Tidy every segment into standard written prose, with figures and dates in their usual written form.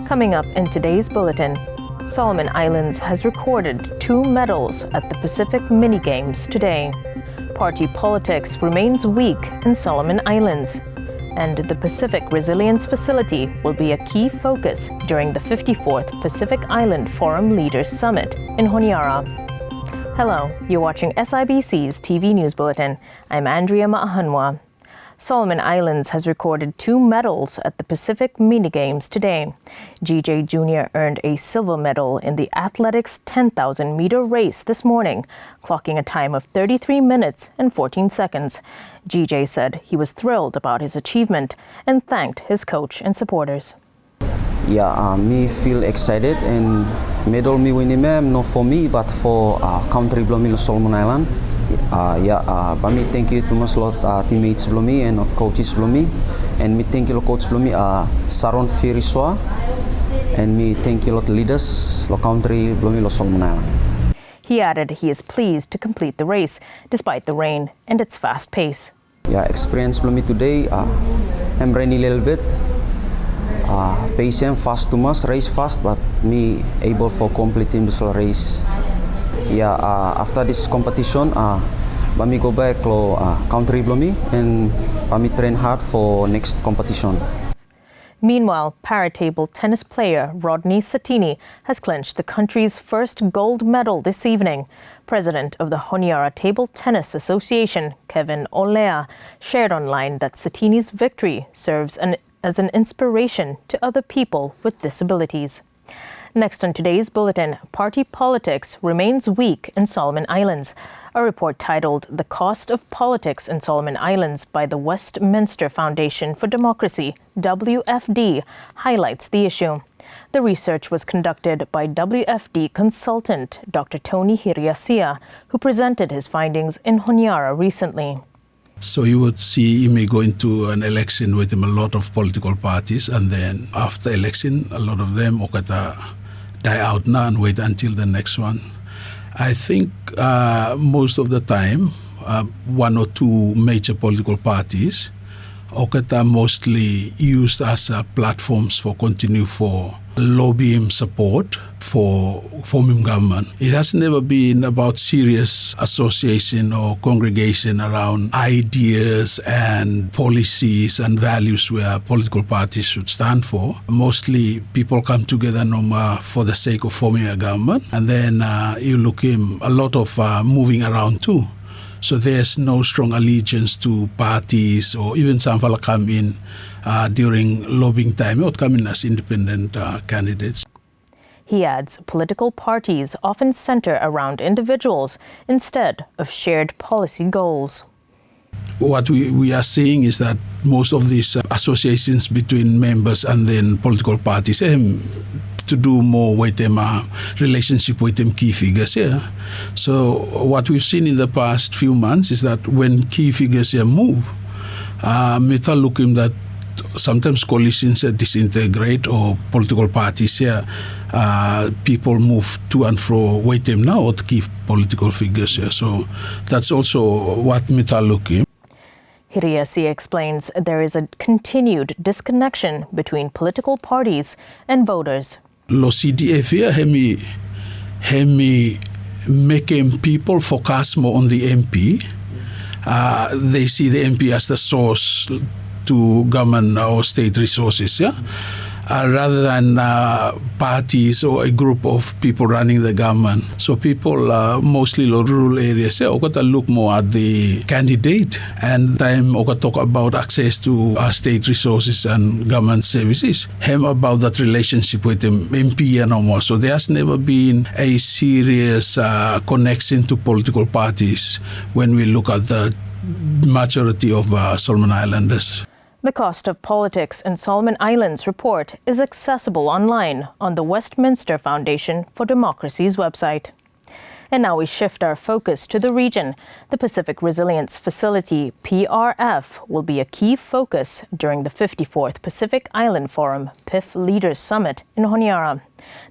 Coming up in today's bulletin, Solomon Islands has recorded 2 medals at the Pacific Mini Games today. Party politics remains weak in Solomon Islands. And the Pacific Resilience Facility will be a key focus during the 54th Pacific Island Forum Leaders Summit in Honiara. Hello, you're watching SIBC's TV News Bulletin. I'm Andrea Maahanwa. Solomon Islands has recorded 2 medals at the Pacific Mini Games today. GJ Jr. earned a silver medal in the athletics 10,000-meter race this morning, clocking a time of 33 minutes and 14 seconds. GJ said he was thrilled about his achievement and thanked his coach and supporters. Yeah, me feel excited and medal me winning not for me but for country belum Solomon Island. But me thank you to my teammates belum me and coaches belum me, and me thank you coach belum me Saron Firiswa, and me thank you leaders country belum me Solomon Island. He added he is pleased to complete the race despite the rain and its fast pace. Yeah, experience belum me today. I'm running a little bit. Patient fast too much, race fast, but me able for completing this race. Yeah, after this competition, me go back to country me and me train hard for next competition. Meanwhile, paratable tennis player Rodney Satini has clinched the country's first gold medal this evening. President of the Honiara Table Tennis Association, Kevin Olea, shared online that Satini's victory serves as an inspiration to other people with disabilities. Next on today's bulletin, party politics remains weak in Solomon Islands. A report titled "The Cost of Politics in Solomon Islands" by the Westminster Foundation for Democracy, WFD, highlights the issue. The research was conducted by WFD consultant Dr. Tony Hiriasia, who presented his findings in Honiara recently. So you would see you may go into an election with a lot of political parties, and then after election, a lot of them die out now and wait until the next one. I think most of the time, 1 or 2 major political parties mostly used as platforms for continue for lobbying support for forming government. It has never been about serious association or congregation around ideas and policies and values where political parties should stand for. Mostly people come together for the sake of forming a government, and then you look in a lot of moving around too. So there's no strong allegiance to parties, or even some fella come in during lobbying time or come in as independent candidates. He adds political parties often center around individuals instead of shared policy goals. What we are seeing is that most of these associations between members and then political parties to do more with them relationship with them key figures here. So what we've seen in the past few months is that when key figures here move, we looking that sometimes coalitions disintegrate or political parties here, people move to and fro with them now or key political figures here. So that's also what we are looking. Hiriasi explains there is a continued disconnection between political parties and voters. Lo CDF here, hemi making people focus more on the MP. They see the MP as the source to government or state resources, rather than parties or a group of people running the government. So people, mostly rural areas, look more at the candidate, and time talk about access to state resources and government services. About that relationship with the MP and no more. So there has never been a serious connection to political parties when we look at the majority of Solomon Islanders. The Cost of Politics in Solomon Islands report is accessible online on the Westminster Foundation for Democracy's website. And now we shift our focus to the region. The Pacific Resilience Facility, PRF, will be a key focus during the 54th Pacific Island Forum, PIF Leaders Summit in Honiara.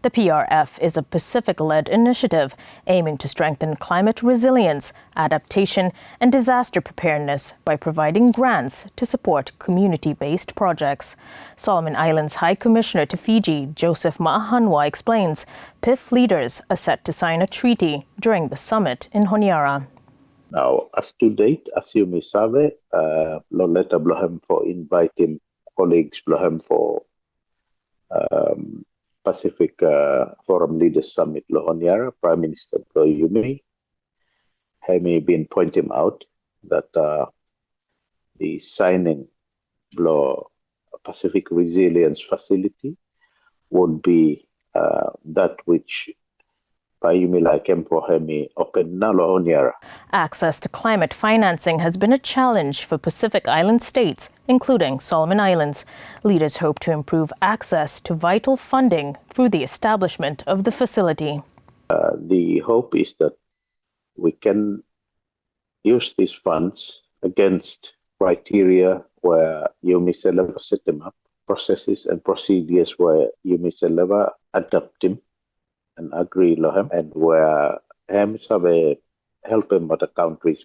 The PRF is a Pacific-led initiative aiming to strengthen climate resilience, adaptation, and disaster preparedness by providing grants to support community-based projects. Solomon Islands High Commissioner to Fiji, Joseph Ma'ahanwa, explains PIF leaders are set to sign a treaty during the summit in Honiara. Now, as to date, as you may sabe, Loleta Blohem for inviting colleagues Blohem for Pacific Forum Leaders Summit Honiara, Prime Minister Yumi, Hemi been pointing out that the signing of Pacific Resilience Facility would be that which Access to climate financing has been a challenge for Pacific Island states, including Solomon Islands. Leaders hope to improve access to vital funding through the establishment of the facility. The hope is that we can use these funds against criteria where you may set them up, processes and procedures where you may adapt them and agree lohem, and where hem sabe help him at the countries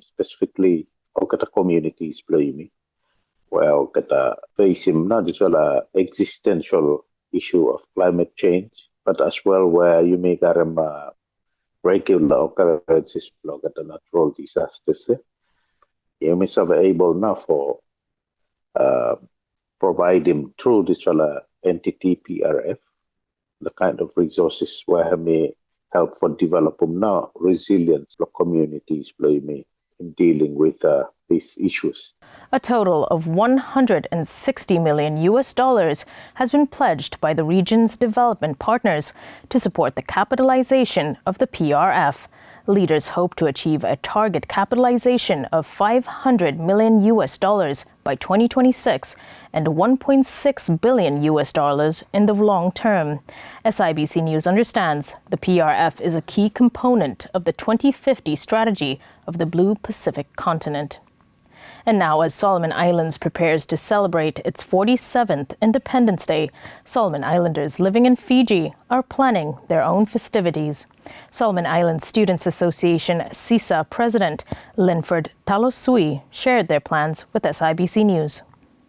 specifically okata communities where okata face him not just a existential issue of climate change, but as well where you make regular occurrences at the natural disasters. You may be able now for provide him through this entity PRF the kind of resources where may help for developing now resilience for communities in dealing with these issues. A total of $160 million has been pledged by the region's development partners to support the capitalization of the PRF. Leaders hope to achieve a target capitalization of $500 million by 2026 and $1.6 billion in the long term. SIBC News understands the PRF is a key component of the 2050 strategy of the Blue Pacific continent. And now, as Solomon Islands prepares to celebrate its 47th Independence Day, Solomon Islanders living in Fiji are planning their own festivities. Solomon Islands Students Association SISA President Linford Talosui shared their plans with SIBC News.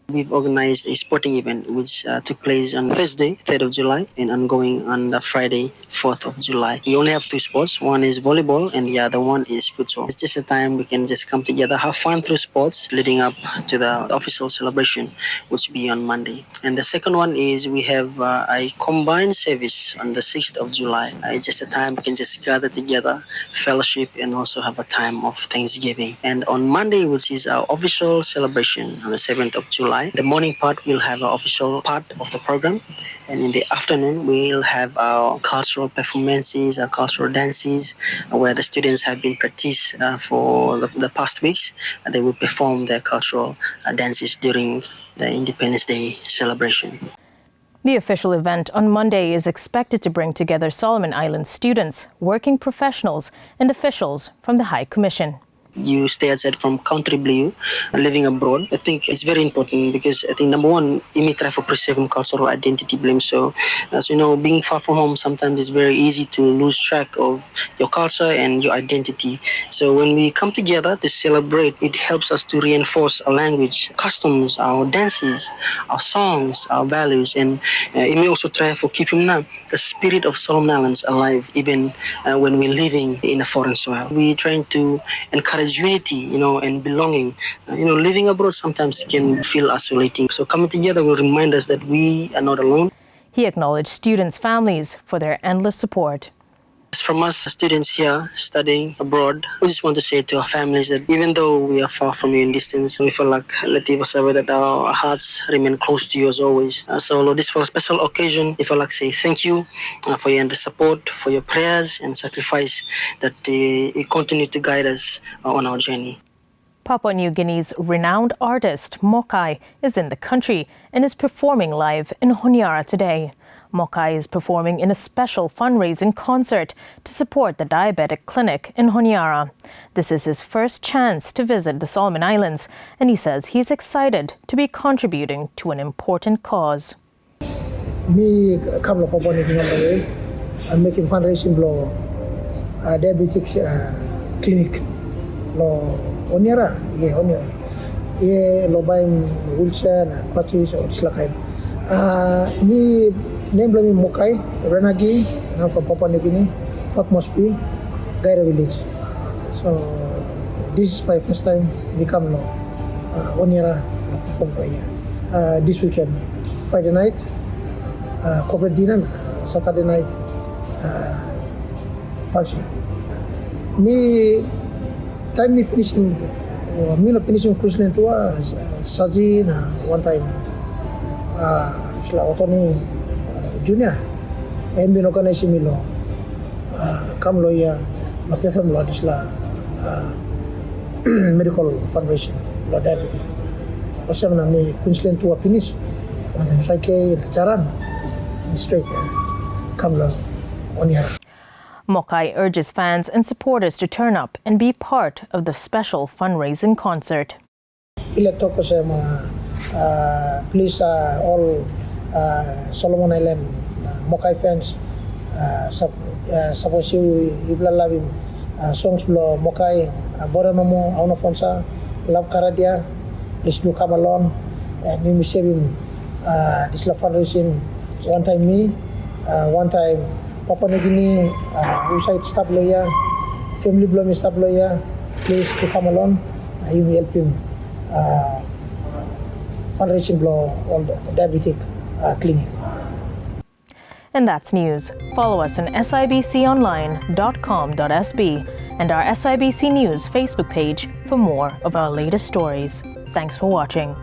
We've organized a sporting event which took place on Thursday, 3rd of July, and ongoing on Friday, 4th of July. We only have two sports. One is volleyball and the other one is futsal. It's just a time we can just come together, have fun through sports leading up to the official celebration, which will be on Monday. And the second one is we have a combined service on the 6th of July. It's just a time we can just gather together, fellowship, and also have a time of Thanksgiving. And on Monday, which is our official celebration on the 7th of July, the morning part will have our official part of the program, and in the afternoon we'll have our cultural performances, our cultural dances, where the students have been practiced for the past weeks. They will perform their cultural dances during the Independence Day celebration. The official event on Monday is expected to bring together Solomon Islands students, working professionals, and officials from the High Commission. You stay outside from country blue, living abroad. I think it's very important because I think number one, you try for preserving cultural identity blame. So, as you know, being far from home sometimes it's very easy to lose track of your culture and your identity. So when we come together to celebrate, it helps us to reinforce our language, customs, our dances, our songs, our values, and it may also try for keeping the spirit of Solomon Islands alive, even when we're living in a foreign soil. We're trying to encourage unity, and belonging. Living abroad sometimes can feel isolating. So coming together will remind us that we are not alone. He acknowledged students' families for their endless support. From us students here studying abroad, we just want to say to our families that even though we are far from you in distance, we feel like that our hearts remain close to you as always. So this for a special occasion, I feel like say thank you for your endless support, for your prayers and sacrifice that you continue to guide us on our journey. Papua New Guinea's renowned artist Mokai is in the country and is performing live in Honiara today. Mokai is performing in a special fundraising concert to support the diabetic clinic in Honiara. This is his first chance to visit the Solomon Islands, and he says he's excited to be contributing to an important cause. Me come up upon it on the way. I'm making fundraising blow diabetic clinic lo Honiara, Honiara. Lo buying wheelchair na crutches or dislakain. Me name me Mokai, Renagi, I'm from Papua New Guinea, Port Moresby, Gaira village. So this is my first time become Honiara perform here. This weekend, Friday night, corporate dinner, Saturday night function. Me time me finishing not finishing Queensland tour Saji na one time sila otoni junior and been organizing me lo come lo ya ma perform lo disla medical fundraising lo diabetes. Pasal na me Queensland tour finish and saya ke jaran straight come lo Honiara. Mokai urges fans and supporters to turn up and be part of the special fundraising concert. Electoral please all Solomon Island Mokai fans suppose you love him songs below Mokai Boranomo Aunofonsa Love Karadia, please do come along and we save him this love fundraising one time me one time Papua New Guinea website staff lawyer, family blooming staff lawyer, please to come along. You will help him fundraising blow all the diabetic clinic. And that's news. Follow us on sibconline.com.sb and our SIBC News Facebook page for more of our latest stories. Thanks for watching.